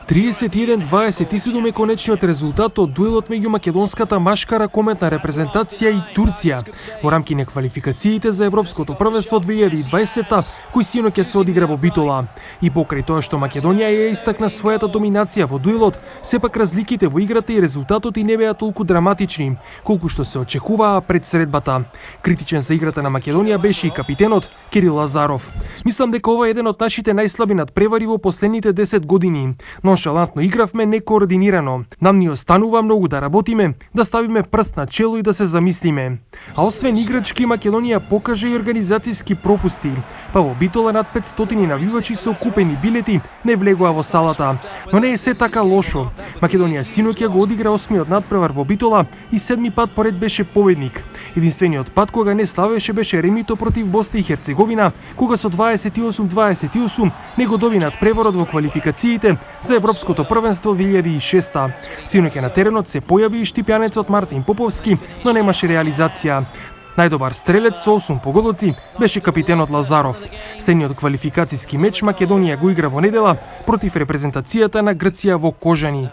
31-27 е конечниот резултат од дуелот меѓу македонската машка ракометна репрезентација и Турција во рамки на квалификациите за Европското првенство 2020 кој синоќа се одигра во Битола. И покрај тоа што Македонија ја истакна својата доминација во дуелот, сепак разликите во играта и резултатот и не беа толку драматични колку што се очекуваа пред средбата. Критичен за играта на Македонија беше и капитенот Кирил Лазаров. Мислам дека ова е еден од нашите најслаби надпревари во последните 10 години. Ноншалантно игравме некоординирано. Нам ни останува многу да работиме, да ставиме прст на чело и да се замислиме. А освен играчки, Македонија покажа и организацијски пропусти. Па во Битола над 500 навивачи со купени билети не влегоа во салата. Но не е се така лошо. Македонија синоќа го одигра 8-миот надпревар во Битола и 7-ми пат поред беше победник. Единствениот пат кога не славеше беше ремито против Босна и Херцеговина, кога со 28-28 не го доби надпреварот во квалификациите за Европското првенство 2006. Синоќа на теренот се појави и штипјанецот Мартин Поповски, но немаше реализација. Најдобар стрелец со 8 погодоци беше капитенот Лазаров. Следниот квалификацијски меч Македонија го игра во недела против репрезентацијата на Грција во Кожани.